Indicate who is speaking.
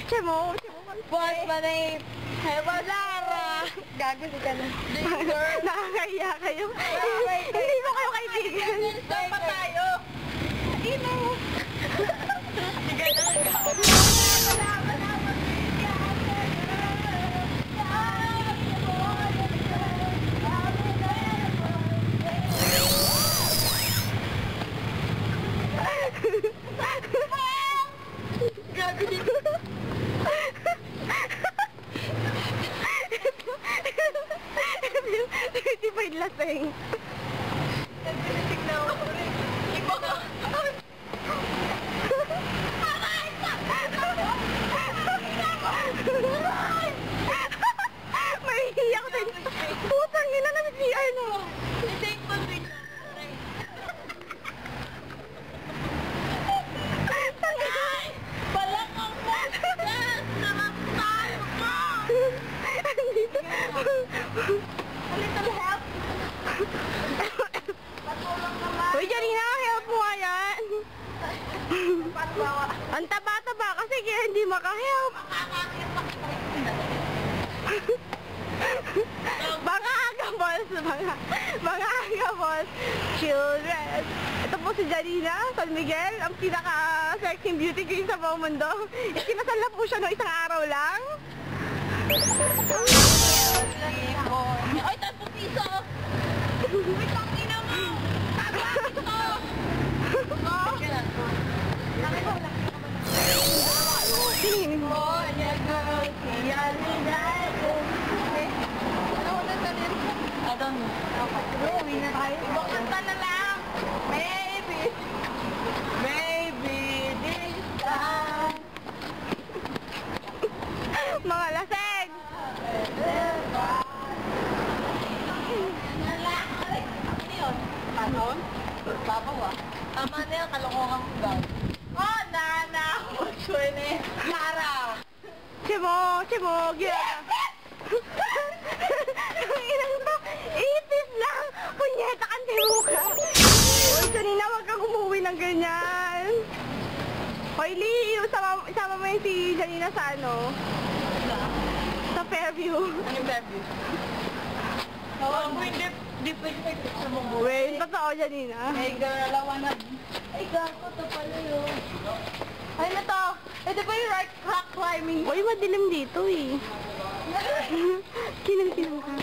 Speaker 1: Chemo.
Speaker 2: What's my name? Hello, Lara.
Speaker 1: Gago si Chemo.
Speaker 2: Nakakahiya kayo.
Speaker 1: Hindi mo kayo kaibigan.
Speaker 2: Saan pa tayo? Ino. Sige na. Gago dito.
Speaker 1: Certified lasing.
Speaker 2: Nagbilisig na ako rin. Iba ka.
Speaker 1: Mahihiyak din. Putang ina na si ano.
Speaker 2: I-take mo din. Balakang mo. Sarap tayo ka.
Speaker 1: Andito.
Speaker 2: A little help. Patulong naman.
Speaker 1: Uy, Janina, help mo nga yan.
Speaker 2: Patbawa.
Speaker 1: Ang taba-taba kasi kaya hindi makahelp. Mga agaballs, mga agaballs, children. Ito po si Janina San Miguel, ang pinaka-sexy beauty queen sa buong mundo. Ikinasal na po siya noong isang araw lang.
Speaker 2: Ay, 10 piso! Uy, pangina mo! Tama! Ito!
Speaker 1: Sinin mo.
Speaker 2: I don't know. Uwi na tayo. Ibang kanta na lang. Maybe. Maybe this time.
Speaker 1: Mga laseng.
Speaker 2: Ano yun? Tanon? Babaw ah. Tama na yun, kalokohan ko daw. Oh, Nana! What's your name? Lara!
Speaker 1: Chemo, gira. Ang inang to, ipis lang. Punyeta ka, timo ka. Uy, Janina, wag kang umuwi ng ganyan. Hoy, Lee, isama mo yung si Janina sa ano? Sa Fairview.
Speaker 2: Anong baby? Oo, hindi pwede sa mong buhay.
Speaker 1: Wait, totoo, Janina.
Speaker 2: Hey girl, I wanna... Ay, gago, ito pala yun. Ay, na to. Ito ba yung rock climbing?
Speaker 1: Uy, madilim dito eh. Kinang ka.